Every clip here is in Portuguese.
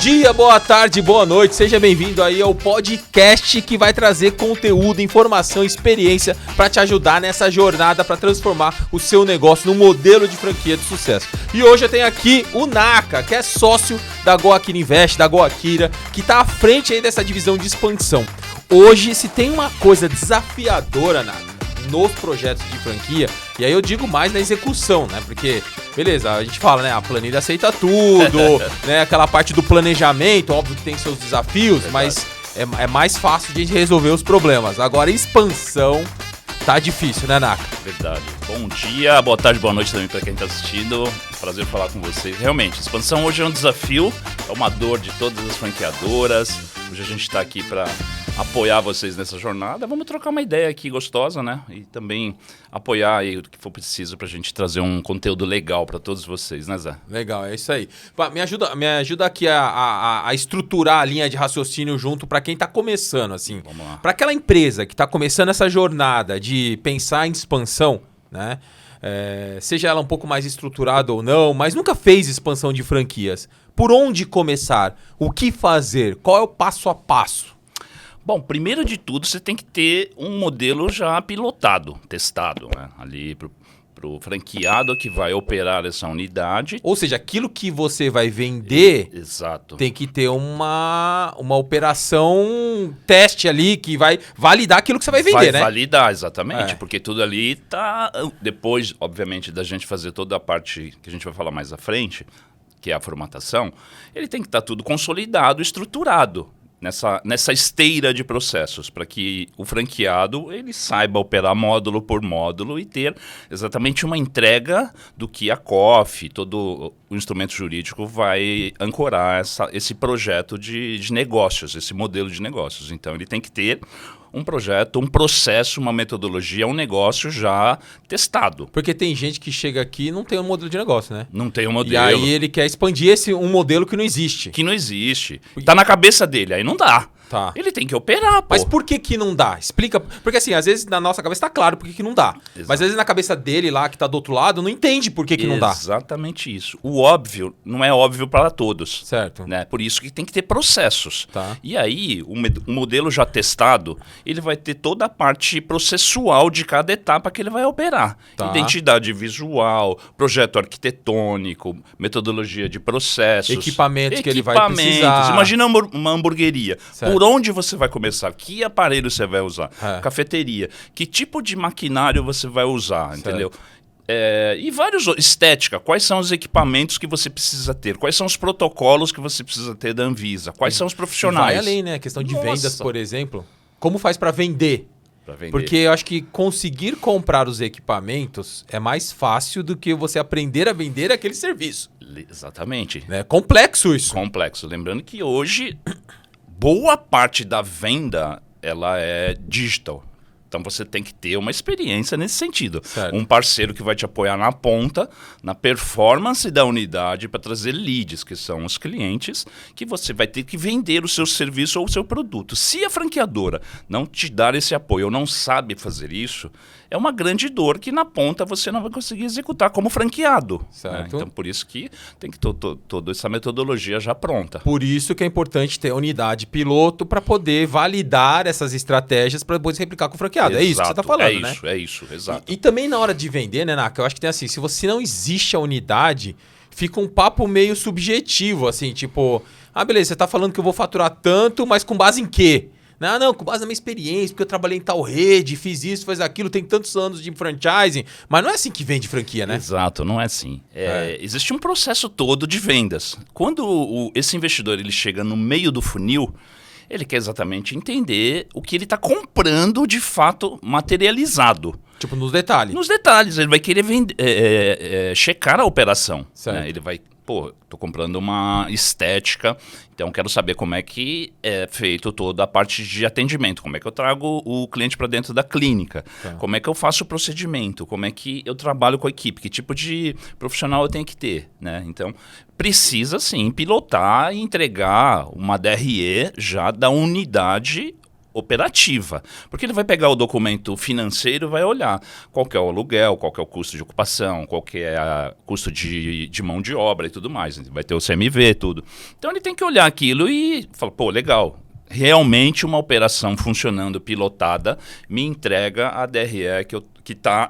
dia, boa tarde, boa noite, seja bem-vindo aí ao podcast que vai trazer conteúdo, informação, experiência para te ajudar nessa jornada para transformar o seu negócio num modelo de franquia de sucesso. E hoje eu tenho aqui o Naka, que é sócio da Goakira Invest, da Goakira, que tá à frente aí dessa divisão de expansão. Hoje, se tem uma coisa desafiadora, Naka, nos projetos de franquia, e aí eu digo mais na execução, né? Porque, beleza, a gente fala, né? A planilha aceita tudo, né? Aquela parte do planejamento, óbvio que tem seus desafios, mas é mais fácil de resolver os problemas. Agora, expansão tá difícil, né, Naka? Verdade. Bom dia, boa tarde, boa noite também para quem tá assistindo. Prazer falar com vocês. Realmente, expansão hoje é um desafio, é uma dor de todas as franqueadoras. Hoje a gente tá aqui para apoiar vocês nessa jornada. Vamos trocar uma ideia aqui gostosa, né? E também apoiar aí o que for preciso pra gente trazer um conteúdo legal pra todos vocês, né, Zé? Legal, é isso aí. Me ajuda aqui a estruturar a linha de raciocínio junto pra quem tá começando, assim. Vamos lá. Pra aquela empresa que tá começando essa jornada de pensar em expansão, né? Seja ela um pouco mais estruturada ou não, mas nunca fez expansão de franquias. Por onde começar? O que fazer? Qual é o passo a passo? Bom, primeiro de tudo, você tem que ter um modelo já pilotado, testado, né? Ali pro franqueado que vai operar essa unidade. Ou seja, aquilo que você vai vender, Exato, tem que ter uma operação teste ali que vai validar aquilo que você vai vender, né? Vai validar, exatamente, porque tudo ali tá... Depois, obviamente, da gente fazer toda a parte que a gente vai falar mais à frente, que é a formatação, ele tem que estar tudo consolidado, estruturado. Nessa esteira de processos, para que o franqueado ele saiba operar módulo por módulo e ter exatamente uma entrega do que a COF, todo o instrumento jurídico vai ancorar esse projeto de negócios, esse modelo de negócios. Então ele tem que ter um projeto, um processo, uma metodologia, um negócio já testado. Porque tem gente que chega aqui e não tem um modelo de negócio, né? Não tem um modelo. E aí ele quer expandir um modelo que não existe. Que não existe. Tá na cabeça dele, aí não dá. Tá. Ele tem que operar, pô. Mas por que não dá? Explica. Porque assim, às vezes na nossa cabeça tá claro por que não dá. Exato. Mas às vezes na cabeça dele lá, que tá do outro lado, não entende por que não dá. Exatamente isso. O óbvio não é óbvio para todos. Certo. Né? Por isso que tem que ter processos. Tá. E aí, o modelo já testado, ele vai ter toda a parte processual de cada etapa que ele vai operar. Tá. Identidade visual, projeto arquitetônico, metodologia de processos. Equipamentos que ele vai precisar. Imagina uma hamburgueria. Certo. Por onde você vai começar? Que aparelho você vai usar? Cafeteria. Que tipo de maquinário você vai usar? Certo. Entendeu? E vários outros. Estética. Quais são os equipamentos que você precisa ter? Quais são os protocolos que você precisa ter da Anvisa? Quais são os profissionais? Vai além, né? A questão de Nossa. vendas, por exemplo. Como faz para vender? Pra vender. Porque eu acho que conseguir comprar os equipamentos é mais fácil do que você aprender a vender aquele serviço. Exatamente. É complexo isso. Complexo. Lembrando que hoje, boa parte da venda ela é digital. Então você tem que ter uma experiência nesse sentido. Certo. Um parceiro que vai te apoiar na ponta, na performance da unidade para trazer leads, que são os clientes, que você vai ter que vender o seu serviço ou o seu produto. Se a franqueadora não te dar esse apoio ou não sabe fazer isso, é uma grande dor que na ponta você não vai conseguir executar como franqueado. Certo. Né? Então por isso que tem que ter toda essa metodologia já pronta. Por isso que é importante ter unidade piloto para poder validar essas estratégias para depois replicar com o franqueado. É isso que você está falando, né? É isso, exato. E também na hora de vender, né, Naka? Eu acho que tem assim, se não existe a unidade, fica um papo meio subjetivo, assim, tipo, beleza, você tá falando que eu vou faturar tanto, mas com base em quê? Não, com base na minha experiência, porque eu trabalhei em tal rede, fiz isso, fiz aquilo, tem tantos anos de franchising. Mas não é assim que vende franquia, né? Exato, não é assim. Existe um processo todo de vendas. Quando esse investidor ele chega no meio do funil, ele quer exatamente entender o que ele está comprando de fato materializado. Tipo, nos detalhes. Nos detalhes, ele vai querer checar a operação. Certo. Né? Ele vai, tô comprando uma estética, então quero saber como é que é feito toda a parte de atendimento, como é que eu trago o cliente para dentro da clínica, como é que eu faço o procedimento, como é que eu trabalho com a equipe, que tipo de profissional eu tenho que ter, né? Então, precisa sim pilotar e entregar uma DRE já da unidade operativa. Porque ele vai pegar o documento financeiro e vai olhar qual que é o aluguel, qual que é o custo de ocupação, qual que é o custo de mão de obra e tudo mais. Vai ter o CMV, tudo. Então ele tem que olhar aquilo e falar, pô, legal. Realmente uma operação funcionando, pilotada, me entrega a DRE que está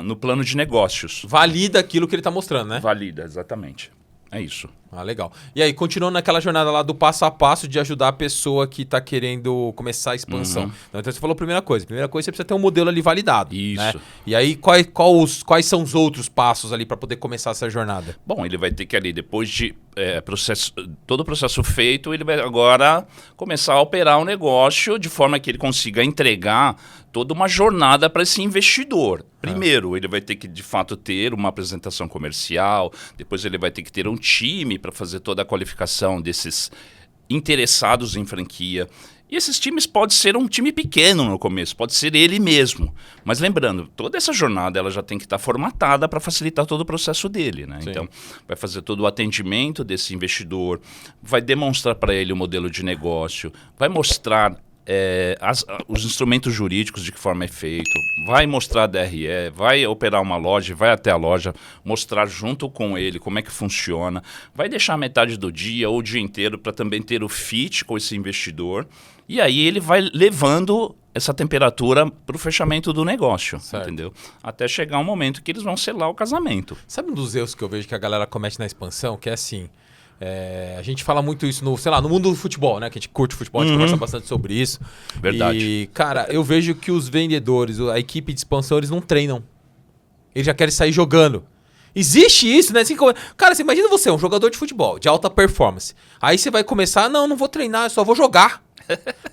no plano de negócios. Valida aquilo que ele está mostrando, né? Valida, exatamente. É isso. Ah, legal. E aí, continuando naquela jornada lá do passo a passo de ajudar a pessoa que está querendo começar a expansão. Então você falou a primeira coisa. Primeira coisa, você precisa ter um modelo ali validado. Isso. Né? E aí, quais são os outros passos ali para poder começar essa jornada? Bom, ele vai ter que ali, depois de todo o processo feito, ele vai agora começar a operar um negócio de forma que ele consiga entregar toda uma jornada para esse investidor. Primeiro, ele vai ter que, de fato, ter uma apresentação comercial, depois ele vai ter que ter um time para fazer toda a qualificação desses interessados em franquia. E esses times pode ser um time pequeno no começo, pode ser ele mesmo. Mas lembrando, toda essa jornada ela já tem que estar formatada para facilitar todo o processo dele, né? Então, vai fazer todo o atendimento desse investidor, vai demonstrar para ele o modelo de negócio, vai mostrar os instrumentos jurídicos, de que forma é feito, vai mostrar a DRE, vai operar uma loja, vai até a loja, mostrar junto com ele como é que funciona, vai deixar metade do dia ou o dia inteiro para também ter o fit com esse investidor, e aí ele vai levando essa temperatura para o fechamento do negócio, entendeu? Até chegar um momento que eles vão selar o casamento. Sabe um dos erros que eu vejo que a galera comete na expansão, que é assim... a gente fala muito isso no mundo do futebol, né? Que a gente curte futebol, a gente conversa bastante sobre isso. Verdade. E, cara, eu vejo que os vendedores, a equipe de expansão, eles não treinam. Eles já querem sair jogando. Existe isso, né? Assim, cara, você imagina você, um jogador de futebol, de alta performance. Aí você vai começar, não vou treinar, eu só vou jogar.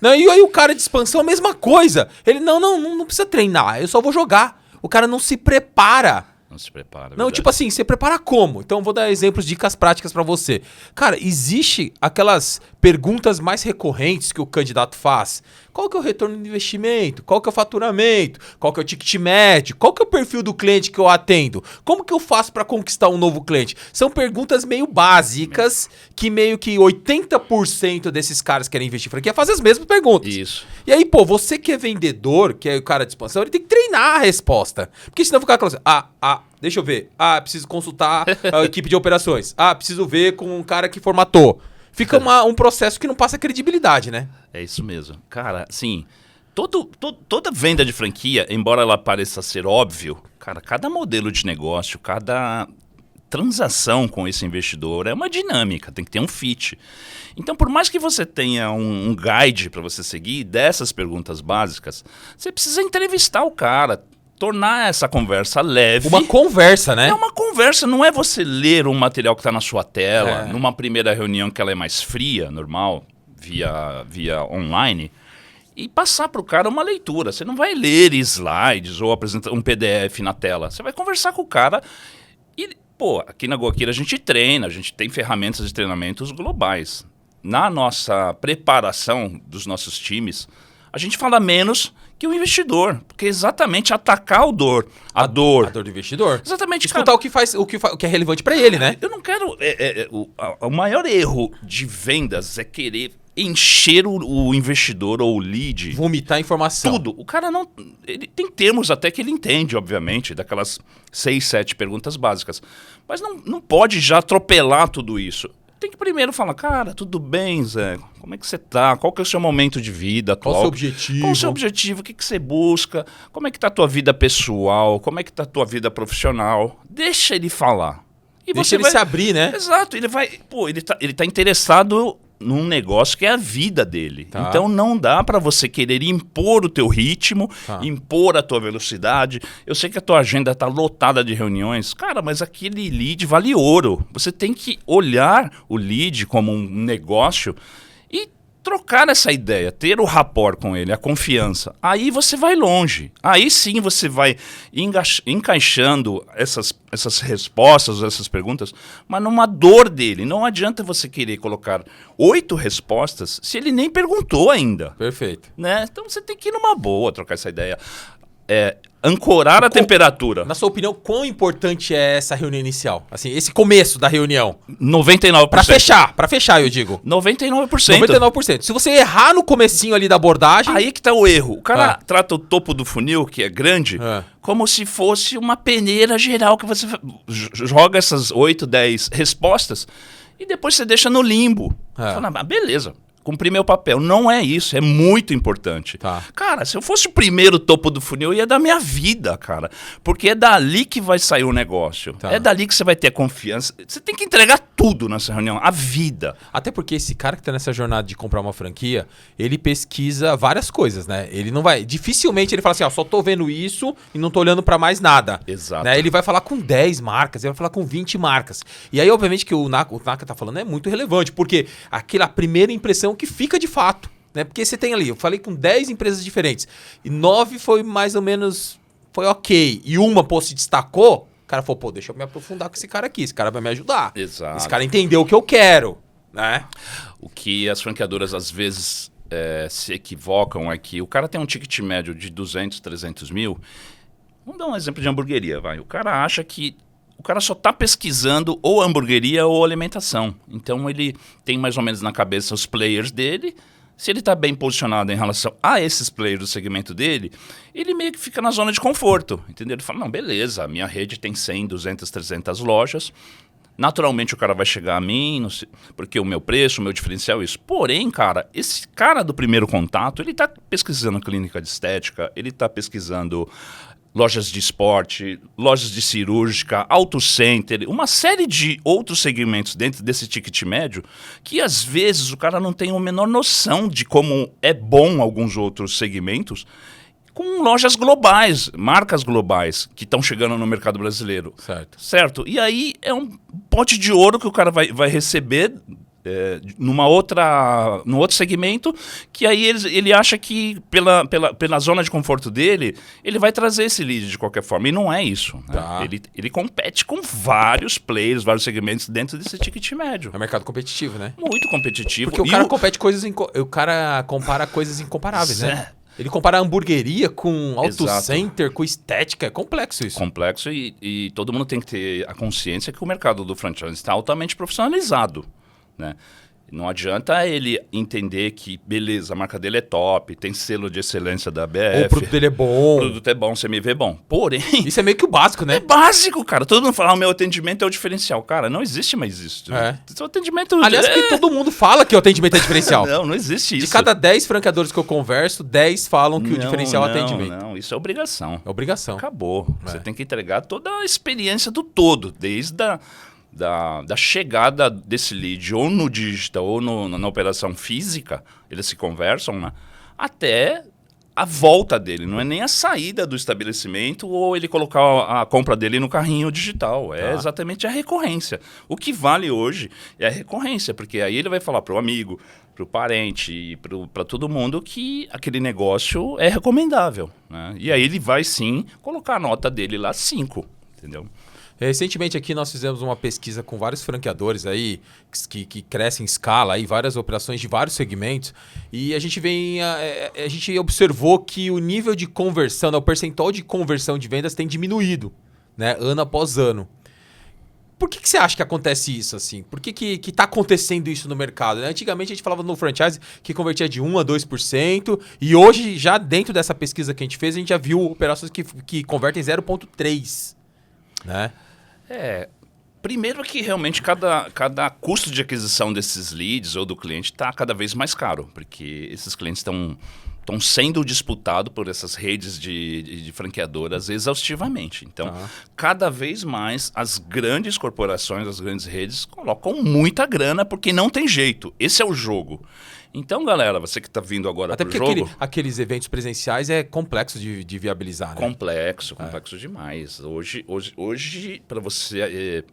Não, e aí o cara de expansão, a mesma coisa. Ele, não precisa treinar, eu só vou jogar. O cara não se prepara. Não se prepara. Não, tipo assim, você prepara como? Então eu vou dar exemplos, dicas práticas pra você. Cara, existe aquelas perguntas mais recorrentes que o candidato faz. Qual que é o retorno do investimento? Qual que é o faturamento? Qual que é o ticket médio? Qual que é o perfil do cliente que eu atendo? Como que eu faço pra conquistar um novo cliente? São perguntas meio básicas que meio que 80% desses caras que querem investir em franquia fazem as mesmas perguntas. Isso. E aí, pô, você que é vendedor, que é o cara de expansão, ele tem que treinar a resposta. Porque senão fica aquela coisa, deixa eu ver. Preciso consultar a equipe de operações. Preciso ver com um cara que formatou. Fica um processo que não passa credibilidade, né? É isso mesmo. Cara, assim, toda venda de franquia, embora ela pareça ser óbvio, cara, cada modelo de negócio, cada transação com esse investidor é uma dinâmica, tem que ter um fit. Então, por mais que você tenha um guide para você seguir dessas perguntas básicas, você precisa entrevistar o cara, tornar essa conversa leve. Uma conversa, né? É uma conversa, não é você ler um material que está na sua tela, numa primeira reunião que ela é mais fria, normal, via online, e passar para o cara uma leitura. Você não vai ler slides ou apresentar um PDF na tela. Você vai conversar com o cara e, pô, aqui na GoAquira a gente treina, a gente tem ferramentas de treinamentos globais. Na nossa preparação dos nossos times, a gente fala menos que o investidor, porque é exatamente atacar a dor. A dor do investidor. Exatamente. Escutar cara, o que é relevante para ele, né? Eu não quero... o maior erro de vendas é querer encher o investidor ou o lead. Vomitar informação. Tudo. O cara não... Ele tem termos até que ele entende, obviamente, daquelas 6, 7 perguntas básicas. Mas não pode já atropelar tudo isso. Tem que primeiro falar, cara, tudo bem, Zé? Como é que você tá? Qual que é o seu momento de vida atual? Qual o seu objetivo? Qual o seu objetivo? O que você busca? Como é que tá a tua vida pessoal? Como é que tá a tua vida profissional? Deixa ele falar. E deixa ele se abrir, né? Exato. Ele vai... Pô, ele tá interessado num negócio que é a vida dele. Tá. Então não dá para você querer impor o teu ritmo, impor a tua velocidade. Eu sei que a tua agenda tá lotada de reuniões. Cara, mas aquele lead vale ouro. Você tem que olhar o lead como um negócio e trocar essa ideia, ter o rapport com ele, a confiança. Aí você vai longe. Aí sim você vai encaixando essas respostas, essas perguntas, mas numa dor dele. Não adianta você querer colocar 8 respostas se ele nem perguntou ainda. Perfeito. Né? Então você tem que ir numa boa, trocar essa ideia. ancorar a temperatura. Na sua opinião, quão importante é essa reunião inicial? Assim, esse começo da reunião. 99%. Pra fechar, eu digo. 99%. 99%. Se você errar no comecinho ali da abordagem... Aí que tá o erro. O cara trata o topo do funil, que é grande, como se fosse uma peneira geral, que você joga essas 8, 10 respostas e depois você deixa no limbo. Fala, beleza. Cumprir meu papel. Não é isso, é muito importante. Cara, se eu fosse o primeiro topo do funil, eu ia dar minha vida, cara. Porque é dali que vai sair o negócio. É dali que você vai ter confiança. Você tem que entregar tudo nessa reunião, a vida. Até porque esse cara que tá nessa jornada de comprar uma franquia, ele pesquisa várias coisas, né? Ele não vai... Dificilmente ele fala assim, só tô vendo isso e não tô olhando pra mais nada. Exato. Né? Ele vai falar com 10 marcas, ele vai falar com 20 marcas. E aí, obviamente, que o Naka tá falando é muito relevante, porque aquela primeira impressão que fica de fato, né? Porque você tem ali, eu falei com 10 empresas diferentes e 9 foi mais ou menos, foi ok, e uma, se destacou, o cara falou, deixa eu me aprofundar com esse cara aqui, esse cara vai me ajudar. Exato. Esse cara entendeu o que eu quero, né? O que as franqueadoras às vezes se equivocam é que o cara tem um ticket médio de 200, 300 mil. Vamos dar um exemplo de hamburgueria, vai. O cara acha que o cara só está pesquisando ou hamburgueria ou alimentação. Então ele tem mais ou menos na cabeça os players dele. Se ele está bem posicionado em relação a esses players do segmento dele, ele meio que fica na zona de conforto, entendeu? Ele fala, não, beleza, a minha rede tem 100, 200, 300 lojas. Naturalmente o cara vai chegar a mim, porque o meu preço, o meu diferencial é isso. Porém, cara, esse cara do primeiro contato, ele está pesquisando clínica de estética, ele está pesquisando lojas de esporte, lojas de cirúrgica, auto center, uma série de outros segmentos dentro desse ticket médio que às vezes o cara não tem a menor noção de como é bom alguns outros segmentos com lojas globais, marcas globais que estão chegando no mercado brasileiro. Certo? E aí é um pote de ouro que o cara vai receber num outro segmento, que aí ele acha que pela zona de conforto dele, ele vai trazer esse lead de qualquer forma. E não é isso. Né? Ele compete com vários players, vários segmentos dentro desse ticket médio. É um mercado competitivo, né? Muito competitivo. Porque o cara compete o cara compara coisas incomparáveis, né? Ele compara a hamburgueria com auto center, com estética. É complexo isso. Complexo e todo mundo tem que ter a consciência que o mercado do franchise está altamente profissionalizado. Né? Não adianta ele entender que, beleza, a marca dele é top, tem selo de excelência da BF. O produto dele é bom. O produto é bom, CMV é bom. Porém... Isso é meio que o básico, né? É básico, cara. Todo mundo fala, o meu atendimento é o diferencial. Cara, não existe mais isso. O atendimento... Aliás, que todo mundo fala que o atendimento é diferencial. Não existe isso. De cada 10 franqueadores que eu converso, 10 falam que o diferencial é o atendimento. Não, isso é obrigação. É obrigação. Acabou. Você tem que entregar toda a experiência do todo, desde da chegada desse lead ou no digital ou na operação física, eles se conversam, né? Até a volta dele, não é nem a saída do estabelecimento ou ele colocar a compra dele no carrinho digital, é exatamente a recorrência. O que vale hoje é a recorrência, porque aí ele vai falar para o amigo, para o parente e para todo mundo que aquele negócio é recomendável, né? E aí ele vai sim colocar a nota dele lá 5, entendeu? Recentemente aqui nós fizemos uma pesquisa com vários franqueadores aí que crescem em escala, aí, várias operações de vários segmentos, e a gente a gente observou que o nível de conversão, o percentual de conversão de vendas tem diminuído, né, ano após ano. Por que você acha que acontece isso assim? Por que está acontecendo isso no mercado? Né? Antigamente a gente falava no franchise que convertia de 1 a 2%, e hoje, já dentro dessa pesquisa que a gente fez, a gente já viu operações que convertem 0,3%. Né? Primeiro que realmente cada custo de aquisição desses leads ou do cliente está cada vez mais caro, porque esses clientes estão sendo disputados por essas redes de franqueadoras exaustivamente. Então, cada vez mais as grandes corporações, as grandes redes colocam muita grana porque não tem jeito. Esse é o jogo. Então, galera, você que está vindo agora para o jogo... Até porque aqueles eventos presenciais é complexo de viabilizar, né? Complexo demais. Hoje para você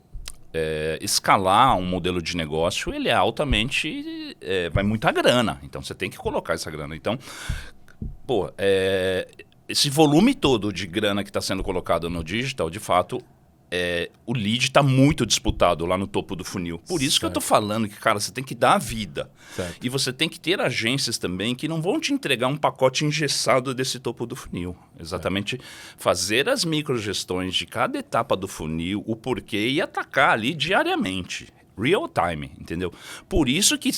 escalar um modelo de negócio, ele é altamente... vai muita grana. Então, você tem que colocar essa grana. Então, esse volume todo de grana que está sendo colocado no digital, de fato... o lead está muito disputado lá no topo do funil. Por isso que eu estou falando que, cara, você tem que dar a vida. Certo. E você tem que ter agências também que não vão te entregar um pacote engessado desse topo do funil. Exatamente fazer as microgestões de cada etapa do funil, o porquê e atacar ali diariamente. Real time, entendeu? Por isso que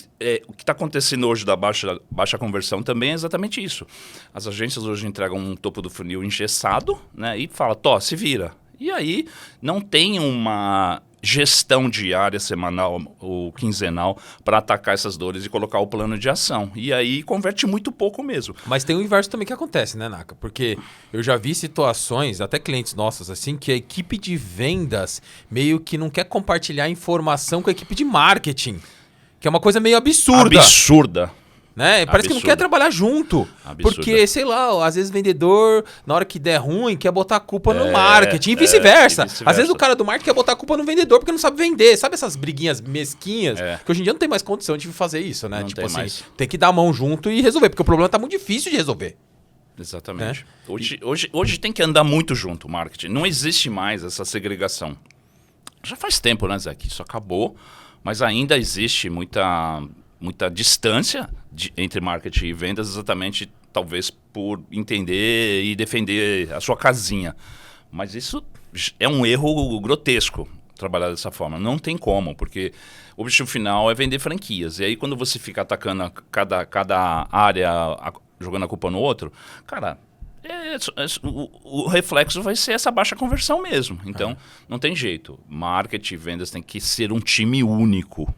o que está acontecendo hoje da baixa conversão também é exatamente isso. As agências hoje entregam um topo do funil engessado, né, e fala, se vira. E aí não tem uma gestão diária, semanal ou quinzenal para atacar essas dores e colocar o plano de ação. E aí converte muito pouco mesmo. Mas tem o inverso também que acontece, né, Naka? Porque eu já vi situações, até clientes nossos, assim, que a equipe de vendas meio que não quer compartilhar informação com a equipe de marketing. Que é uma coisa meio absurda. Absurda. Né? Parece que não quer trabalhar junto. Absurdo. Porque, sei lá, às vezes o vendedor, na hora que der ruim, quer botar a culpa no marketing e vice-versa. Às vezes o cara do marketing quer botar a culpa no vendedor porque não sabe vender. Sabe essas briguinhas mesquinhas? Que hoje em dia não tem mais condição de fazer isso, né? Não tipo tem assim, mais. Tem que dar a mão junto e resolver, porque o problema tá muito difícil de resolver. Exatamente. Hoje tem que andar muito junto o marketing. Não existe mais essa segregação. Já faz tempo, né, Zé, que isso acabou, mas ainda existe muita distância entre marketing e vendas, exatamente talvez por entender e defender a sua casinha. Mas isso é um erro grotesco, trabalhar dessa forma. Não tem como, porque o objetivo final é vender franquias. E aí quando você fica atacando cada área, jogando a culpa no outro, cara, o reflexo vai ser essa baixa conversão mesmo. Então, não tem jeito. Marketing e vendas tem que ser um time único.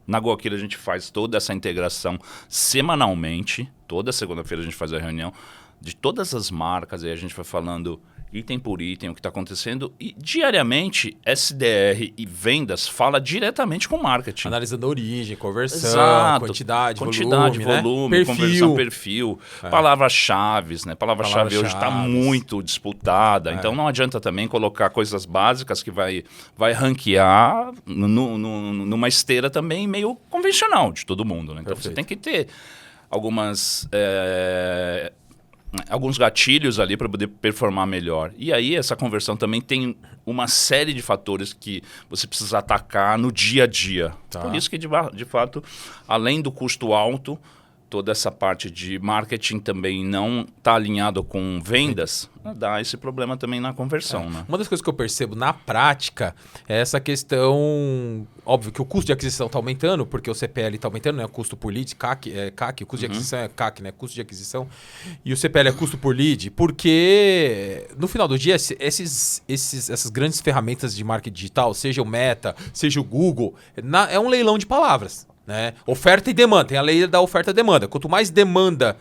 Na GoAquilo a gente faz toda essa integração semanalmente. Toda segunda-feira a gente faz a reunião de todas as marcas. Aí a gente vai falando item por item o que está acontecendo. E diariamente SDR e vendas fala diretamente com o marketing. Analisando a origem, conversão, exato, quantidade, volume, né? Conversão, perfil, palavras-chave, né? Palavra-chave hoje está muito disputada. Então não adianta também colocar coisas básicas que vai ranquear numa esteira também meio convencional de todo mundo. Né? Então você tem que ter alguns gatilhos ali para poder performar melhor. E aí essa conversão também tem uma série de fatores que você precisa atacar no dia a dia. Por isso que, de fato, além do custo alto, toda essa parte de marketing também não está alinhado com vendas, dá esse problema também na conversão. Né? Uma das coisas que eu percebo na prática é essa questão... Óbvio que o custo de aquisição está aumentando, porque o CPL está aumentando, né? O custo por lead, CAC, o custo de aquisição é CAC, né? Custo de aquisição. E o CPL é custo por lead, porque no final do dia, essas grandes ferramentas de marketing digital, seja o Meta, seja o Google, é um leilão de palavras. Né? Oferta e demanda, tem a lei da oferta e demanda. Quanto mais demanda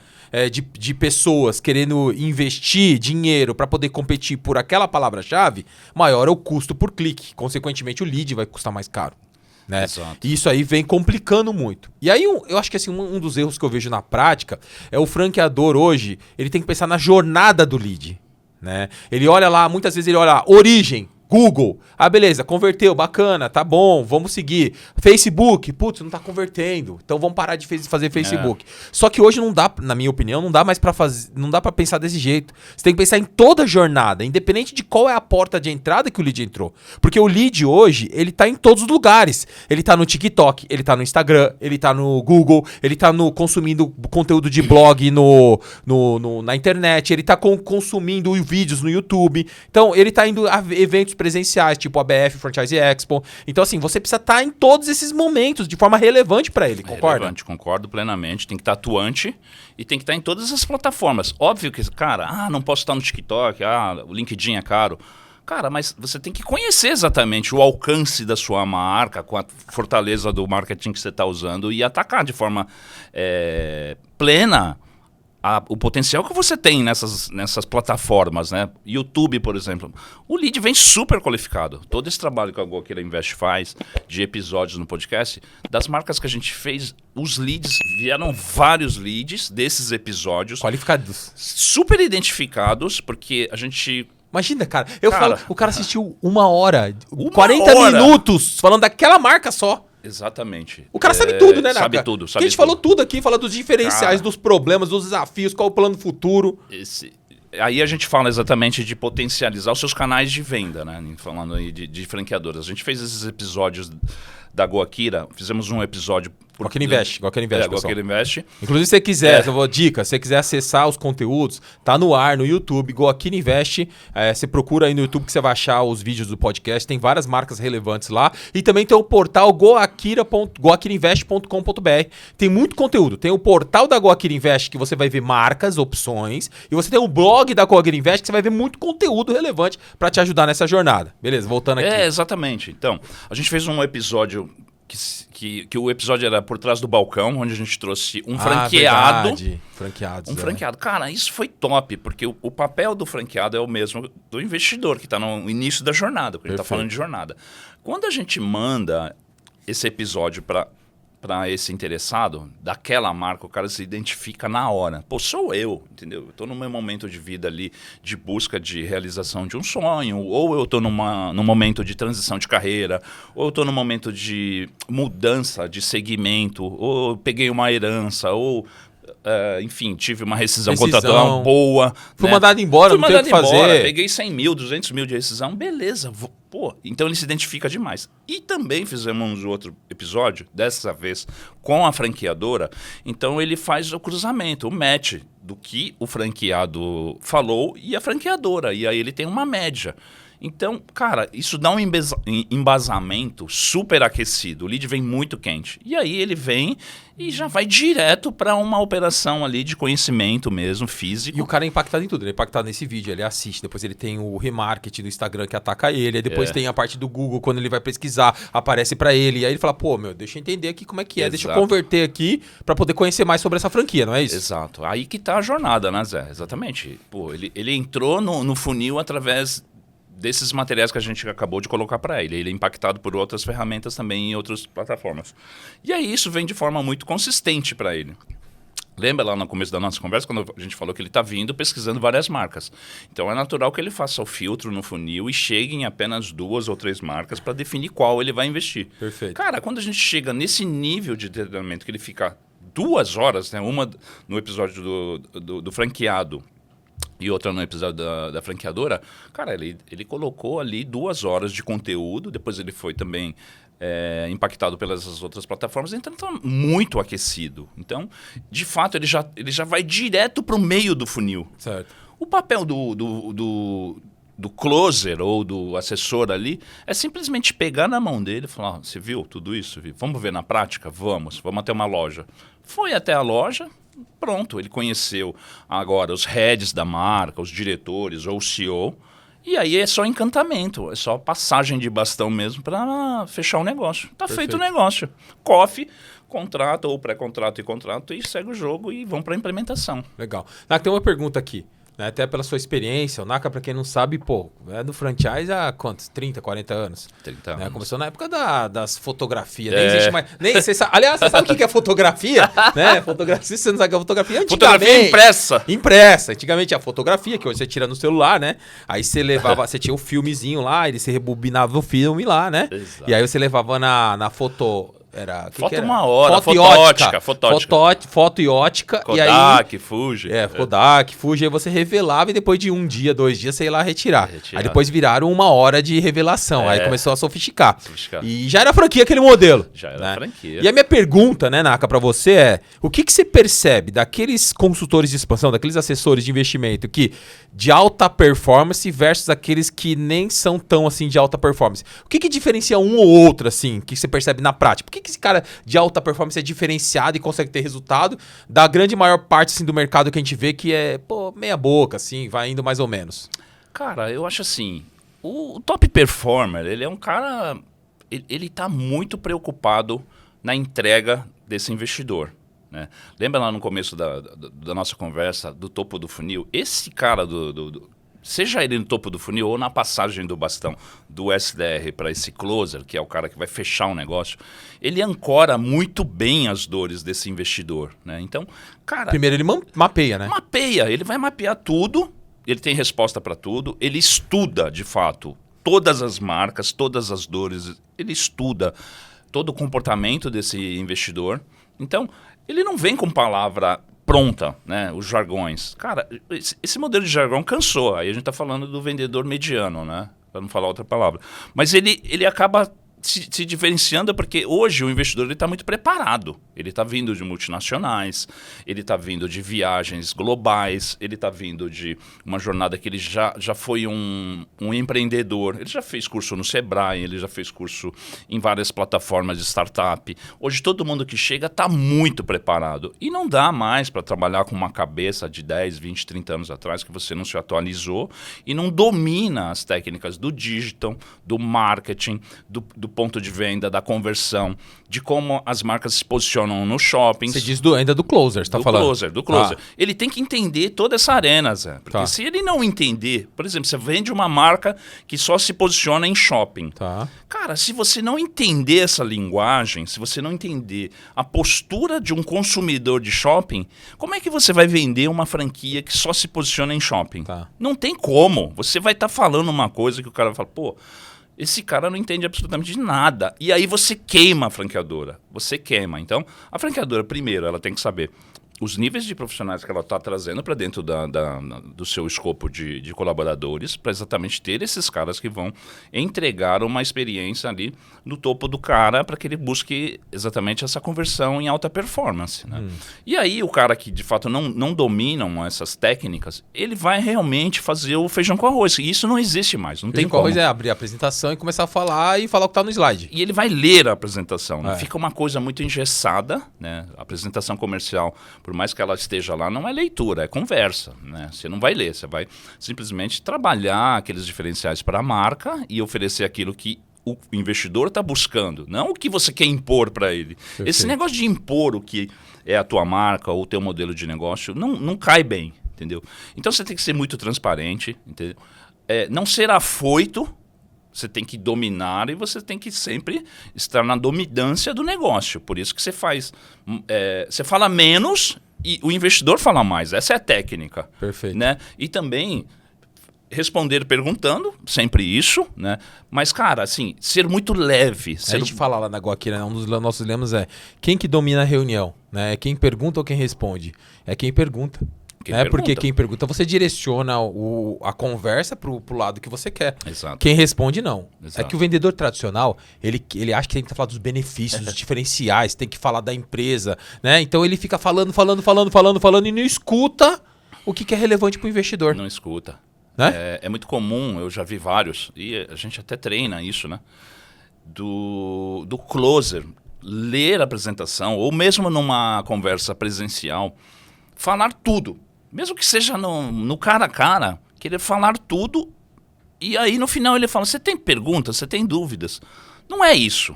de pessoas querendo investir dinheiro para poder competir por aquela palavra-chave, maior é o custo por clique. Consequentemente, o lead vai custar mais caro. Né? E isso aí vem complicando muito. E aí eu acho que assim, um dos erros que eu vejo na prática é o franqueador hoje, ele tem que pensar na jornada do lead. Né? Ele olha lá, muitas vezes ele olha lá, origem, Google, beleza, converteu, bacana, tá bom, vamos seguir. Facebook, putz, não tá convertendo, então vamos parar de fazer Facebook. Só que hoje não dá, na minha opinião, não dá mais pra fazer, não dá para pensar desse jeito. Você tem que pensar em toda a jornada, independente de qual é a porta de entrada que o lead entrou. Porque o lead hoje, ele tá em todos os lugares. Ele tá no TikTok, ele tá no Instagram, ele tá no Google, ele tá consumindo conteúdo de blog na internet, ele tá consumindo vídeos no YouTube. Então, ele tá indo a eventos presenciais, tipo a BF Franchise Expo. Então, assim, você precisa estar em todos esses momentos de forma relevante para ele, concorda? Relevante, concordo plenamente. Tem que estar atuante e tem que estar em todas as plataformas. Óbvio que, cara, não posso estar no TikTok, o LinkedIn é caro. Cara, mas você tem que conhecer exatamente o alcance da sua marca, com a fortaleza do marketing que você está usando e atacar de forma plena o potencial que você tem nessas plataformas, né? YouTube, por exemplo. O lead vem super qualificado. Todo esse trabalho que a GoAquilo Invest faz, de episódios no podcast, das marcas que a gente fez, os leads, vieram vários leads desses episódios. Qualificados. Super identificados, porque a gente... Imagina, cara. Falo, o cara assistiu 1 hora, 40 minutos, falando daquela marca só. Exatamente. O cara sabe tudo, né, Naka? Sabe tudo. A gente falou tudo aqui, fala dos diferenciais, dos problemas, dos desafios, qual é o plano futuro. aí a gente fala exatamente de potencializar os seus canais de venda, né? Falando aí de franqueadoras. A gente fez esses episódios da Goakira, fizemos um episódio... Goakira Invest, pessoal. Goakira Invest. Inclusive, se você quiser, eu vou dica, se você quiser acessar os conteúdos, tá no ar, no YouTube, Goakira Invest. Você procura aí no YouTube que você vai achar os vídeos do podcast. Tem várias marcas relevantes lá. E também tem o portal goakirainvest.com.br. Tem muito conteúdo. Tem o portal da Goakira Invest, que você vai ver marcas, opções. E você tem o blog da Goakira Invest, que você vai ver muito conteúdo relevante para te ajudar nessa jornada. Beleza, voltando aqui. Exatamente. Então, a gente fez um episódio... Que o episódio era por trás do balcão, onde a gente trouxe um franqueado. Verdade. Franqueados. Franqueado. Cara, isso foi top, porque o papel do franqueado é o mesmo do investidor, que está no início da jornada, porque a gente está falando de jornada. Quando a gente manda esse episódio para esse interessado, daquela marca, o cara se identifica na hora. Pô, sou eu, entendeu? Eu estou no meu momento de vida ali, de busca de realização de um sonho, ou eu estou num momento de transição de carreira, ou eu estou num momento de mudança de segmento, ou eu peguei uma herança, ou... enfim, tive uma rescisão contratual boa. Fui mandado embora, não tem o que fazer. Peguei 100 mil, 200 mil de rescisão, beleza. Pô, então ele se identifica demais. E também fizemos outro episódio, dessa vez, com a franqueadora. Então ele faz o cruzamento, o match do que o franqueado falou e a franqueadora. E aí ele tem uma média. Então, cara, isso dá um embasamento super aquecido. O lead vem muito quente. E aí ele vem e já vai direto para uma operação ali de conhecimento mesmo, físico. E o cara é impactado em tudo. Ele é impactado nesse vídeo, ele assiste. Depois ele tem o remarketing do Instagram que ataca ele. Aí depois tem a parte do Google, quando ele vai pesquisar, aparece para ele. E aí ele fala, pô, deixa eu entender aqui como é que é. Exato. Deixa eu converter aqui para poder conhecer mais sobre essa franquia, não é isso? Exato. Aí que tá a jornada, né, Zé? Exatamente. Pô, ele entrou no funil através... desses materiais que a gente acabou de colocar para ele. Ele é impactado por outras ferramentas também em outras plataformas. E aí isso vem de forma muito consistente para ele. Lembra lá no começo da nossa conversa, quando a gente falou que ele está vindo pesquisando várias marcas. Então é natural que ele faça o filtro no funil e chegue em apenas 2 ou 3 marcas para definir qual ele vai investir. Perfeito. Cara, quando a gente chega nesse nível de treinamento que ele fica 2 horas, né, uma no episódio do franqueado, e outra no episódio da franqueadora, cara, ele colocou ali 2 horas de conteúdo, depois ele foi também impactado pelas outras plataformas, então está muito aquecido. Então, de fato, ele já vai direto para o meio do funil. Certo. O papel do closer ou do assessor ali é simplesmente pegar na mão dele e falar, você viu tudo isso? Vamos ver na prática? Vamos até uma loja. Foi até a loja... Pronto, ele conheceu agora os heads da marca, os diretores ou o CEO. E aí é só encantamento, é só passagem de bastão mesmo para fechar o negócio. Tá feito o negócio. Coffee, contrato ou pré-contrato e contrato e segue o jogo e vão para a implementação. Legal. Tem uma pergunta aqui. Né? Até pela sua experiência, o Naka, para quem não sabe, é do franchise há quantos? 30, 40 anos. 30 anos. Né? Começou na época das fotografias. Nem existe mais. Aliás, você sabe o que é fotografia? Né? Fotografia, você não sabe o que é fotografia? Fotografia impressa. Impressa. Antigamente a fotografia, que hoje você tira no celular, né? Aí você levava, você tinha um filmezinho lá, ele se rebobinava o filme lá, né? Exato. E aí você levava na foto... Foto uma hora, foto e ótica. Foto e ótica. Kodak, Fuji. Kodak, Fuji. Aí você revelava e depois de 1 dia, 2 dias, você ia lá retirar. Aí depois viraram 1 hora de revelação. Aí começou a sofisticar. E já era franquia aquele modelo. Já era franquia. E a minha pergunta, né, Naka, pra você é, o que você percebe daqueles consultores de expansão, daqueles assessores de investimento de alta performance versus aqueles que nem são tão assim de alta performance? O que diferencia um ou outro, assim, que você percebe na prática? Por que esse cara de alta performance é diferenciado e consegue ter resultado da grande maior parte assim, do mercado que a gente vê que é, meia boca, assim, vai indo mais ou menos? Cara, eu acho assim, o top performer, ele é um cara, ele tá muito preocupado na entrega desse investidor. Né? Lembra lá no começo da nossa conversa do topo do funil? Esse cara seja ele no topo do funil ou na passagem do bastão do SDR para esse closer, que é o cara que vai fechar um negócio, ele ancora muito bem as dores desse investidor. Né? Então, cara... Primeiro ele mapeia, né? Mapeia, ele vai mapear tudo, ele tem resposta para tudo, ele estuda, de fato, todas as marcas, todas as dores, ele estuda todo o comportamento desse investidor. Então, ele não vem com palavra pronta, né? Os jargões. Cara, esse modelo de jargão cansou. Aí a gente tá falando do vendedor mediano, né? Para não falar outra palavra. Mas ele acaba se diferenciando porque hoje o investidor está muito preparado. Ele está vindo de multinacionais, ele está vindo de viagens globais, ele está vindo de uma jornada que ele já foi um empreendedor. Ele já fez curso no Sebrae, ele já fez curso em várias plataformas de startup. Hoje todo mundo que chega está muito preparado. E não dá mais para trabalhar com uma cabeça de 10, 20, 30 anos atrás que você não se atualizou e não domina as técnicas do digital, do marketing, do ponto de venda, da conversão, de como as marcas se posicionam no shopping. Você diz ainda do closer, você está falando? Do closer. Ele tem que entender toda essa arena, Zé. Porque Tá. se ele não entender, por exemplo, você vende uma marca que só se posiciona em shopping. Tá. Cara, se você não entender essa linguagem, se você não entender a postura de um consumidor de shopping, como é que você vai vender uma franquia que só se posiciona em shopping? Tá. Não tem como. Você vai estar falando uma coisa que o cara vai falar, pô, esse cara não entende absolutamente nada. E aí você queima a franqueadora. Você queima. Então, a franqueadora, primeiro, ela tem que saber os níveis de profissionais que ela está trazendo para dentro do seu escopo de colaboradores, para exatamente ter esses caras que vão entregar uma experiência ali no topo do cara, para que ele busque exatamente essa conversão em alta performance. Né? E aí o cara que de fato não dominam essas técnicas, ele vai realmente fazer o feijão com arroz. E isso não existe mais, não tem como. Coisa é abrir a apresentação e começar a falar e falar o que está no slide. E ele vai ler a apresentação. Né? É. Fica uma coisa muito engessada. Né? A apresentação comercial, por mais que ela esteja lá, não é leitura, é conversa. Né? Você não vai ler, você vai simplesmente trabalhar aqueles diferenciais para a marca e oferecer aquilo que o investidor está buscando, não o que você quer impor para ele. Perfeito. Esse negócio de impor o que é a tua marca ou o teu modelo de negócio não cai bem, entendeu? Então você tem que ser muito transparente, entendeu? Não ser afoito. Você tem que dominar e você tem que sempre estar na dominância do negócio. Por isso que você faz... você fala menos e o investidor fala mais. Essa é a técnica. Perfeito. Né? E também responder perguntando, sempre isso. Né? Mas, cara, assim, ser muito leve. A gente fala lá na Guaquira, né? Um dos nossos lemas é quem que domina a reunião? Né? É quem pergunta ou quem responde? É quem pergunta. Porque quem pergunta, você direciona a conversa pro lado que você quer. Exato. Quem responde, não. Exato. É que o vendedor tradicional, ele acha que tem que falar dos benefícios, dos diferenciais, tem que falar da empresa, né? Então ele fica falando e não escuta o que é relevante para o investidor. Não escuta. Né? É muito comum, eu já vi vários, e a gente até treina isso, né? Do closer, ler a apresentação, ou mesmo numa conversa presencial, falar tudo. Mesmo que seja no cara a cara, querer falar tudo, e aí no final ele fala, você tem perguntas, você tem dúvidas? Não é isso.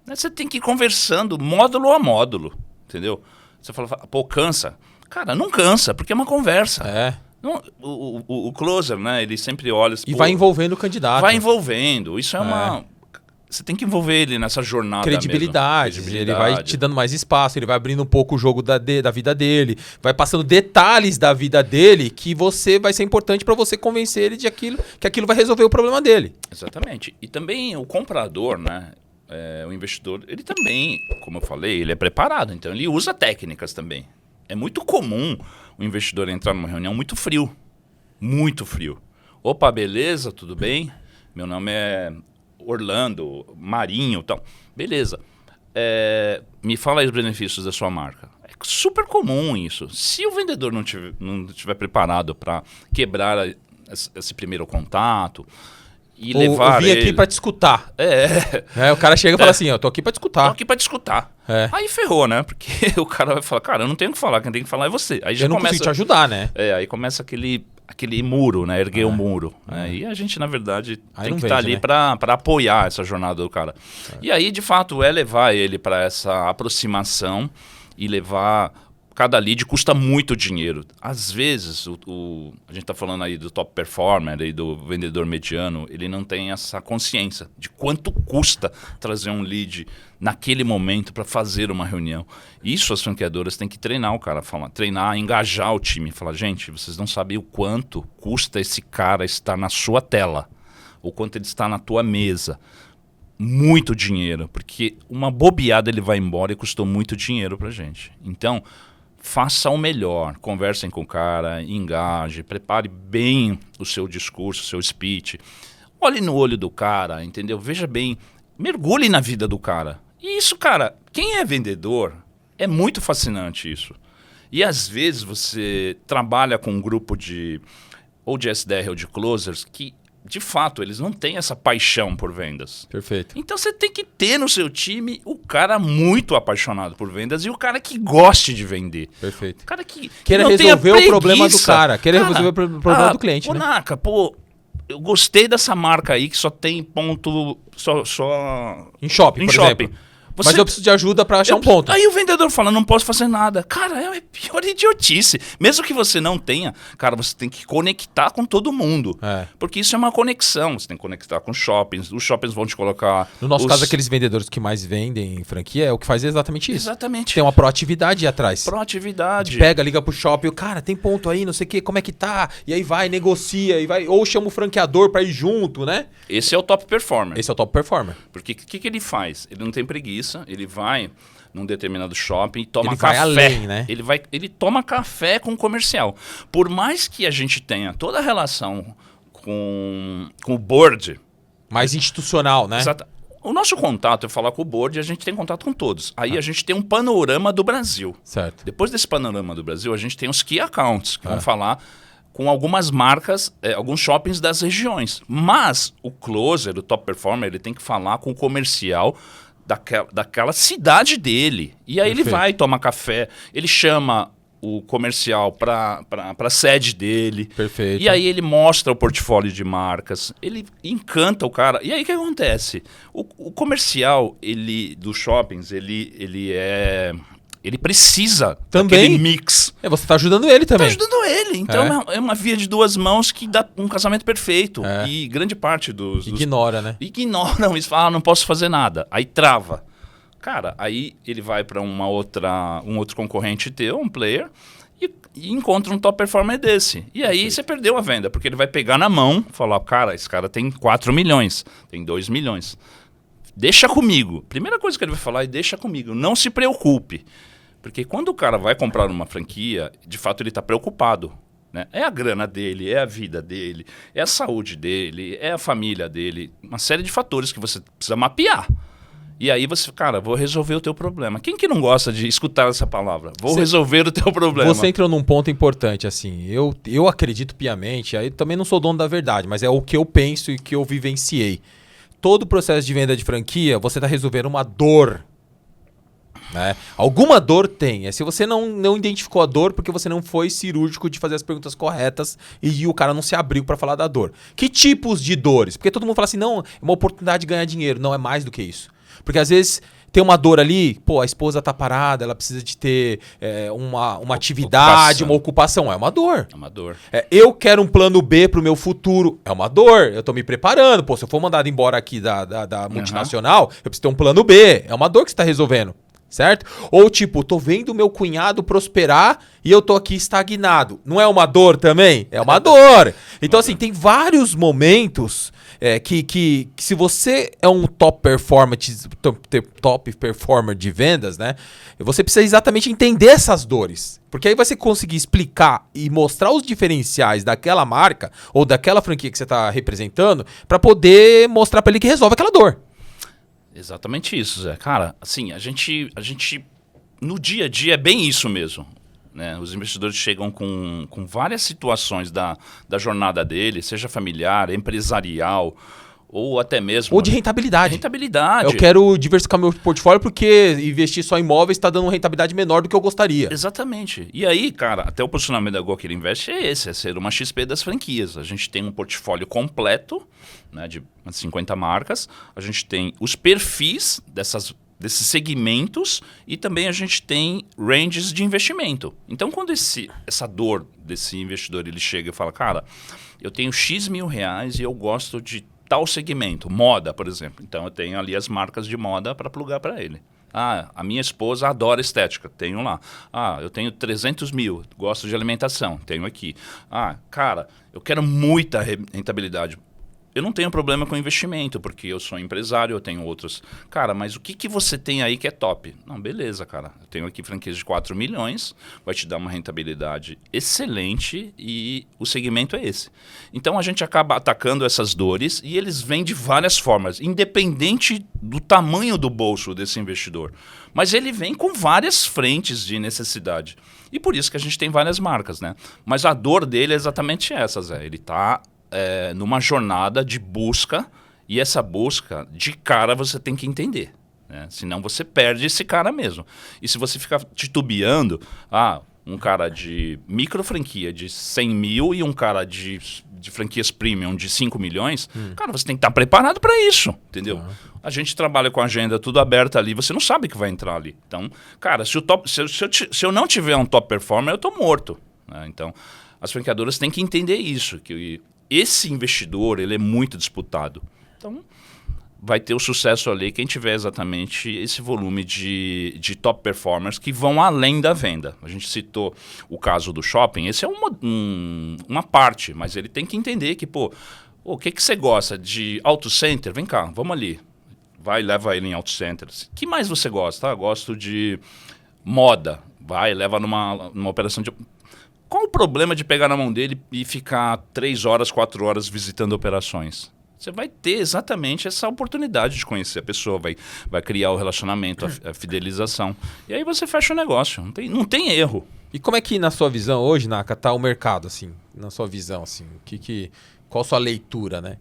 Você tem que ir conversando módulo a módulo, entendeu? Você fala, pô, cansa. Cara, não cansa, porque é uma conversa. Não, o closer, né, ele sempre olha... E vai envolvendo o candidato. Vai envolvendo. Isso é uma... Você tem que envolver ele nessa jornada credibilidade. Ele vai te dando mais espaço, ele vai abrindo um pouco o jogo da vida dele, vai passando detalhes da vida dele que vai ser importante para você convencer ele de que aquilo vai resolver o problema dele. Exatamente. E também o comprador, né? O investidor, ele também, como eu falei, ele é preparado, então ele usa técnicas também. É muito comum o investidor entrar numa reunião muito frio. Muito frio. Opa, beleza, tudo bem? Meu nome é Orlando, Marinho e tal. Beleza. Me fala aí os benefícios da sua marca. É super comum isso. Se o vendedor não tiver preparado para quebrar esse primeiro contato e levar ele... Eu vim aqui para te escutar. O cara chega e fala assim, eu tô aqui para te escutar. Tô aqui para te escutar. Aí ferrou, né? Porque o cara vai falar, cara, eu não tenho o que falar, quem tem que falar é você. Aí já eu não consigo te ajudar, né? Aí começa aquele muro, né? Erguer o muro. E a gente, na verdade, tem que estar ali, né, para apoiar essa jornada do cara. E aí, de fato, levar ele para essa aproximação e levar... Cada lead custa muito dinheiro. Às vezes, a gente está falando aí do top performer e do vendedor mediano, ele não tem essa consciência de quanto custa trazer um lead naquele momento para fazer uma reunião. Isso as franqueadoras têm que treinar o cara, treinar, engajar o time. Falar, gente, vocês não sabem o quanto custa esse cara estar na sua tela, o quanto ele está na tua mesa. Muito dinheiro, porque uma bobeada ele vai embora e custou muito dinheiro para gente. Então... faça o melhor, conversem com o cara, engaje, prepare bem o seu discurso, o seu speech. Olhe no olho do cara, entendeu? Veja bem, mergulhe na vida do cara. E isso, cara, quem é vendedor, é muito fascinante isso. E às vezes você trabalha com um grupo ou de SDR ou de closers que, de fato, eles não têm essa paixão por vendas. Perfeito. Então você tem que ter no seu time o cara muito apaixonado por vendas e o cara que goste de vender. Perfeito. O cara que Queira não tenha resolver o problema do preguiça. cara. Queira resolver o problema do cliente, Pô, né? Naka, pô, eu gostei dessa marca aí que só tem ponto só Em shopping, por exemplo. Mas eu preciso de ajuda para achar um ponto. Aí o vendedor fala, não posso fazer nada. Cara, é a pior idiotice. Mesmo que você não tenha, cara, você tem que conectar com todo mundo. Porque isso é uma conexão. Você tem que conectar com shoppings. Os shoppings vão te colocar... No nosso caso, aqueles vendedores que mais vendem em franquia é o que faz exatamente isso. Exatamente. Tem uma proatividade atrás. Proatividade. Pega, liga pro shopping, cara, tem ponto aí, não sei o que, como é que tá? E aí vai, negocia, e vai, ou chama o franqueador para ir junto, né? Esse é o top performer. Esse é o top performer. Porque o que ele faz? Ele não tem preguiça. Ele vai num determinado shopping e toma ele café. Vai além, né? Ele toma café com o comercial. Por mais que a gente tenha toda a relação com o board... Mais institucional, né? Exato. O nosso contato é falar com o board e a gente tem contato com todos. Aí a gente tem um panorama do Brasil. Certo. Depois desse panorama do Brasil, a gente tem os key accounts, que vão falar com algumas marcas, alguns shoppings das regiões. Mas o closer, o top performer, ele tem que falar com o comercial daquela cidade dele. E aí ele vai, toma café, ele chama o comercial para a sede dele. Perfeito. E aí ele mostra o portfólio de marcas, ele encanta o cara. E aí o que acontece? O comercial dos shoppings, ele precisa também daquele mix. Você está ajudando ele também. Está ajudando ele. Então é uma via de duas mãos que dá um casamento perfeito. E grande parte dos... Ignora, né? Ignoram isso. Fala, não posso fazer nada. Aí trava. Cara, aí ele vai para um outro concorrente teu, um player, e encontra um top performer desse. E aí você perdeu a venda, porque ele vai pegar na mão e falar, cara, esse cara tem 4 milhões, tem 2 milhões. Deixa comigo. Primeira coisa que ele vai falar é deixa comigo. Não se preocupe. Porque quando o cara vai comprar uma franquia, de fato ele está preocupado. Né? É a grana dele, é a vida dele, é a saúde dele, é a família dele. Uma série de fatores que você precisa mapear. E aí você, cara, vou resolver o teu problema. Quem que não gosta de escutar essa palavra? Vou resolver o teu problema. Você entrou num ponto importante, assim. Eu acredito piamente, aí também não sou dono da verdade, mas é o que eu penso e que eu vivenciei. Todo o processo de venda de franquia, você está resolvendo uma dor. Né? Alguma dor tem. É se você não identificou a dor porque você não foi cirúrgico de fazer as perguntas corretas e o cara não se abriu para falar da dor. Que tipos de dores? Porque todo mundo fala assim, não, é uma oportunidade de ganhar dinheiro. Não, é mais do que isso. Porque às vezes tem uma dor ali, pô, a esposa tá parada, ela precisa de ter uma atividade, uma ocupação. É uma dor. É uma dor. Eu quero um plano B pro meu futuro. É uma dor. Eu tô me preparando. Pô, se eu for mandado embora aqui da multinacional, eu preciso ter um plano B. É uma dor que você tá resolvendo. Certo? Ou tipo, tô vendo meu cunhado prosperar e eu tô aqui estagnado. Não é uma dor também? É uma dor. Então assim, tem vários momentos que se você é um top performer de vendas, né? Você precisa exatamente entender essas dores. Porque aí você conseguir explicar e mostrar os diferenciais daquela marca ou daquela franquia que você tá representando para poder mostrar para ele que resolve aquela dor. Exatamente isso, Zé. Cara, assim, a gente no dia a dia é bem isso mesmo. Né? Os investidores chegam com várias situações da jornada dele, seja familiar, empresarial, ou até mesmo... Ou de rentabilidade. Rentabilidade. Eu quero diversificar meu portfólio porque investir só em imóveis está dando uma rentabilidade menor do que eu gostaria. Exatamente. E aí, cara, até o posicionamento da Go que ele investe é esse, é ser uma XP das franquias. A gente tem um portfólio completo, né, de 50 marcas. A gente tem os perfis desses segmentos e também a gente tem ranges de investimento. Então, quando essa dor desse investidor ele chega e fala, cara, eu tenho X mil reais e eu gosto de tal segmento, moda, por exemplo. Então, eu tenho ali as marcas de moda para plugar para ele. Ah, a minha esposa adora estética, tenho lá. Ah, eu tenho 300 mil, gosto de alimentação, tenho aqui. Ah, cara, eu quero muita rentabilidade. eu não tenho problema com investimento, porque eu sou empresário, eu tenho outros. Cara, mas o que você tem aí que é top? Não, beleza, cara. Eu tenho aqui franquias de 4 milhões, vai te dar uma rentabilidade excelente e o segmento é esse. Então a gente acaba atacando essas dores e eles vêm de várias formas, independente do tamanho do bolso desse investidor. Mas ele vem com várias frentes de necessidade. E por isso que a gente tem várias marcas, né? Mas a dor dele é exatamente essa, Zé. Ele está numa jornada de busca, e essa busca, de cara, você tem que entender. Né? Senão você perde esse cara mesmo. E se você ficar titubeando, um cara de micro franquia de 100 mil e um cara de franquias premium de 5 milhões, cara, você tem que estar preparado para isso, entendeu? A gente trabalha com a agenda tudo aberta ali, você não sabe que vai entrar ali. Então, cara, se eu não tiver um top performer, eu estou morto. Né? Então, as franqueadoras têm que entender isso, que esse investidor, ele é muito disputado. Então, vai ter o sucesso ali quem tiver exatamente esse volume de top performers que vão além da venda. A gente citou o caso do shopping, esse é uma parte, mas ele tem que entender que, o que você gosta de auto center? Vem cá, vamos ali. Vai, leva ele em auto centers. O que mais você gosta? Gosto de moda. Vai, leva numa operação de... Qual o problema de pegar na mão dele e ficar 3 horas, 4 horas visitando operações? Você vai ter exatamente essa oportunidade de conhecer a pessoa, vai criar o relacionamento, a fidelização. E aí você fecha o negócio, não tem erro. E como é que, na sua visão, hoje, Naka, está o mercado, assim? Na sua visão, assim? Qual a sua leitura, né?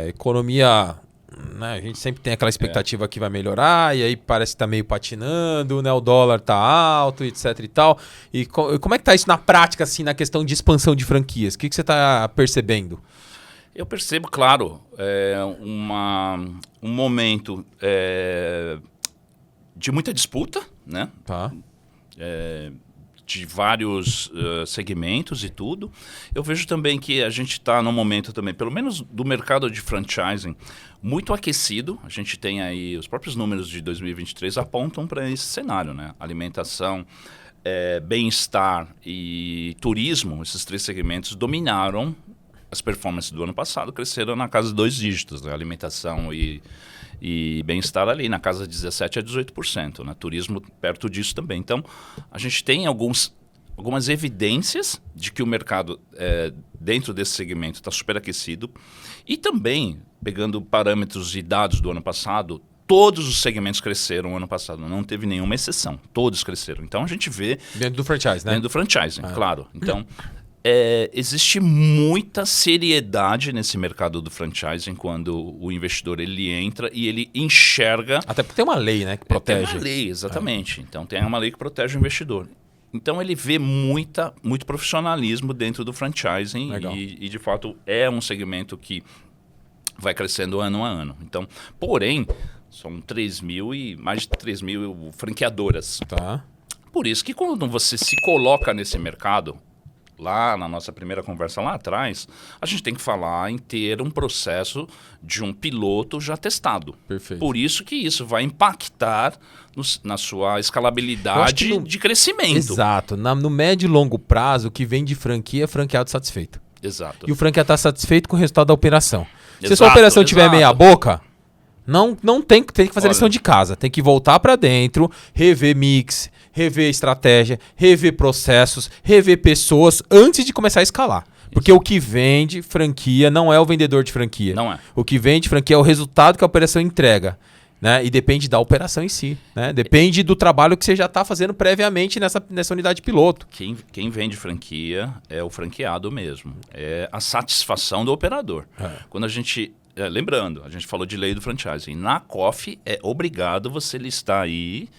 Economia... Né? A gente sempre tem aquela expectativa que vai melhorar, e aí parece que está meio patinando, né? O dólar está alto, etc e tal. E como é que está isso na prática, assim, na questão de expansão de franquias? O que você está percebendo? Eu percebo, claro, um momento de muita disputa, né? Tá. De vários segmentos e tudo. Eu vejo também que a gente está num momento também, pelo menos do mercado de franchising, muito aquecido. A gente tem aí, os próprios números de 2023 apontam para esse cenário, né? Alimentação, bem-estar e turismo, esses 3 segmentos dominaram as performances do ano passado, cresceram na casa de 2 dígitos, né? Alimentação e bem-estar ali na casa de 17% a 18%, né? Turismo perto disso também. Então, a gente tem algumas evidências de que o mercado dentro desse segmento está superaquecido. E também, pegando parâmetros e dados do ano passado, todos os segmentos cresceram no ano passado, não teve nenhuma exceção, todos cresceram. Então, a gente vê... Dentro do franchise, né? Dentro do franchising, claro. Então... existe muita seriedade nesse mercado do franchising quando o investidor ele entra e ele enxerga... Até porque tem uma lei, né, que protege. Tem uma lei, exatamente. Então tem uma lei que protege o investidor. Então ele vê muito profissionalismo dentro do franchising e de fato é um segmento que vai crescendo ano a ano. Então, porém, são mais de 3 mil franqueadoras. Tá. Por isso que quando você se coloca nesse mercado... Lá na nossa primeira conversa lá atrás, a gente tem que falar em ter um processo de um piloto já testado. Perfeito. Por isso que isso vai impactar na sua escalabilidade de crescimento. Exato. No médio e longo prazo, o que vem de franquia é franqueado satisfeito. Exato. E o franqueado está satisfeito com o resultado da operação. Se a sua operação tiver meia boca, não tem que fazer lição de casa. Tem que voltar para dentro, rever mix, rever estratégia, rever processos, rever pessoas antes de começar a escalar. Porque o que vende franquia não é o vendedor de franquia. Não é. O que vende franquia é o resultado que a operação entrega. Né? E depende da operação em si. Né? Depende do trabalho que você já está fazendo previamente nessa unidade piloto. Quem vende franquia é o franqueado mesmo. É a satisfação do operador. Quando a gente... lembrando, a gente falou de lei do franchising. Na COF é obrigado você listar aí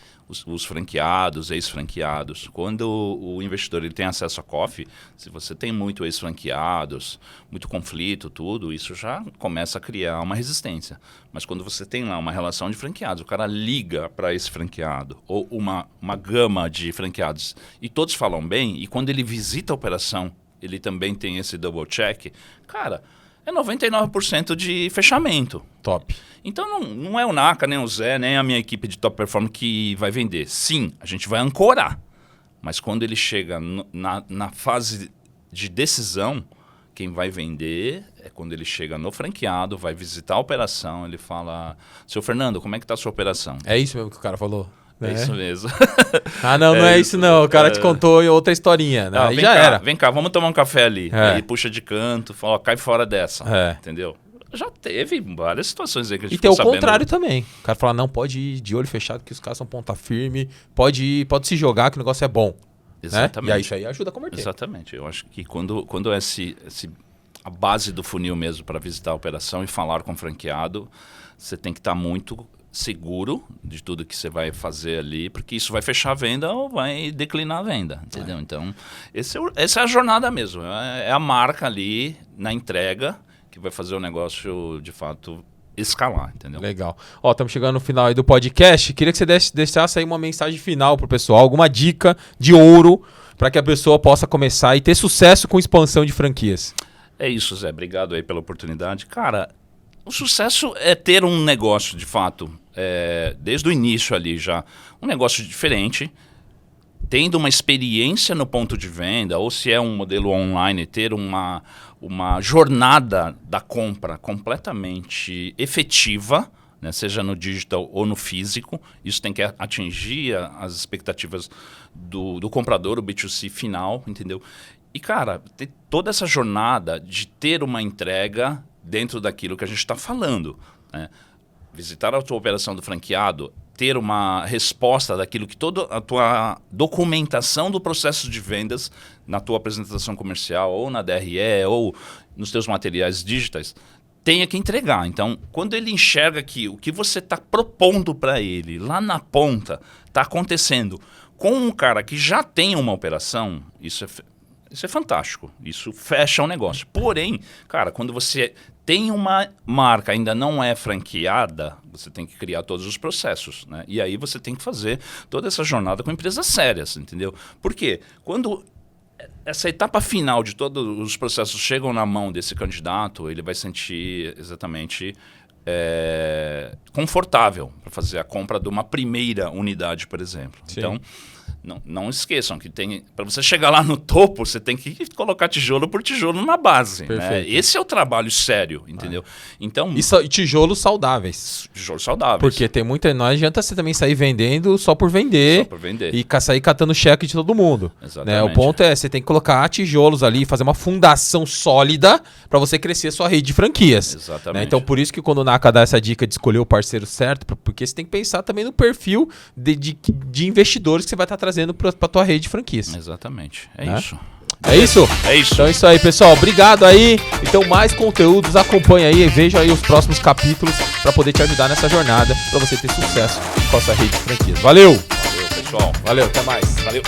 os franqueados, ex-franqueados. Quando o investidor ele tem acesso à COF, se você tem muito ex-franqueados, muito conflito, tudo, isso já começa a criar uma resistência. Mas quando você tem lá uma relação de franqueados, o cara liga para esse franqueado, ou uma gama de franqueados, e todos falam bem, e quando ele visita a operação, ele também tem esse double check, cara... é 99% de fechamento. Top. Então não é o Naka, nem o Zé, nem a minha equipe de top performance que vai vender. Sim, a gente vai ancorar. Mas quando ele chega na fase de decisão, quem vai vender é quando ele chega no franqueado, vai visitar a operação, ele fala, seu Fernando, como é que tá a sua operação? É isso mesmo que o cara falou? É isso mesmo. Não é isso não. O cara te contou outra historinha, né? Aí já era. Vem cá, vamos tomar um café ali. Aí puxa de canto, fala, cai fora dessa. Entendeu? Já teve várias situações aí que a gente ficou sabendo. E tem o contrário também. O cara fala, não, pode ir de olho fechado que os caras são ponta firme, pode se jogar que o negócio é bom. Exatamente. Né? E aí isso aí ajuda a converter. Exatamente. Eu acho que quando é a base do funil mesmo para visitar a operação e falar com o franqueado, você tem que estar muito seguro de tudo que você vai fazer ali, porque isso vai fechar a venda ou vai declinar a venda, entendeu? Então, essa é a jornada mesmo. É a marca ali na entrega que vai fazer o negócio, de fato, escalar, entendeu? Legal. Ó, estamos chegando no final aí do podcast. Queria que você deixasse aí uma mensagem final pro pessoal, alguma dica de ouro para que a pessoa possa começar e ter sucesso com expansão de franquias. É isso, Zé. Obrigado aí pela oportunidade. Cara, o sucesso é ter um negócio, de fato, desde o início ali já, um negócio diferente, tendo uma experiência no ponto de venda, ou se é um modelo online, ter uma jornada da compra completamente efetiva, né, seja no digital ou no físico. Isso tem que atingir as expectativas do comprador, o B2C final, entendeu? E, cara, ter toda essa jornada de ter uma entrega dentro daquilo que a gente está falando, né? Visitar a tua operação do franqueado, ter uma resposta daquilo que toda a tua documentação do processo de vendas na tua apresentação comercial, ou na DRE, ou nos teus materiais digitais, tenha que entregar. Então, quando ele enxerga que o que você está propondo para ele lá na ponta está acontecendo com um cara que já tem uma operação, isso é fantástico. Isso fecha um negócio. Porém, cara, quando você tem uma marca, ainda não é franqueada, você tem que criar todos os processos, né? E aí você tem que fazer toda essa jornada com empresas sérias, entendeu? Por quê? Quando essa etapa final de todos os processos chegam na mão desse candidato, ele vai sentir exatamente confortável para fazer a compra de uma primeira unidade, por exemplo. Sim. Então, não esqueçam que para você chegar lá no topo, você tem que colocar tijolo por tijolo na base. Né? Esse é o trabalho sério, entendeu? Então, e tijolos saudáveis. Tijolos saudáveis. Porque tem muita... Não adianta você também sair vendendo só por vender. E sair catando cheque de todo mundo. Exatamente. Né? O ponto é, você tem que colocar tijolos ali, fazer uma fundação sólida para você crescer a sua rede de franquias. Exatamente. Né? Então, por isso que quando o Naka dá essa dica de escolher o parceiro certo, porque você tem que pensar também no perfil de investidores que você vai estar trazendo para a tua rede de franquias. Exatamente. Isso. É isso? É isso. Então é isso aí, pessoal. Obrigado aí. Então, mais conteúdos, acompanha aí e veja aí os próximos capítulos para poder te ajudar nessa jornada, para você ter sucesso com a sua rede de franquias. Valeu! Valeu, pessoal. Valeu, até mais. Valeu.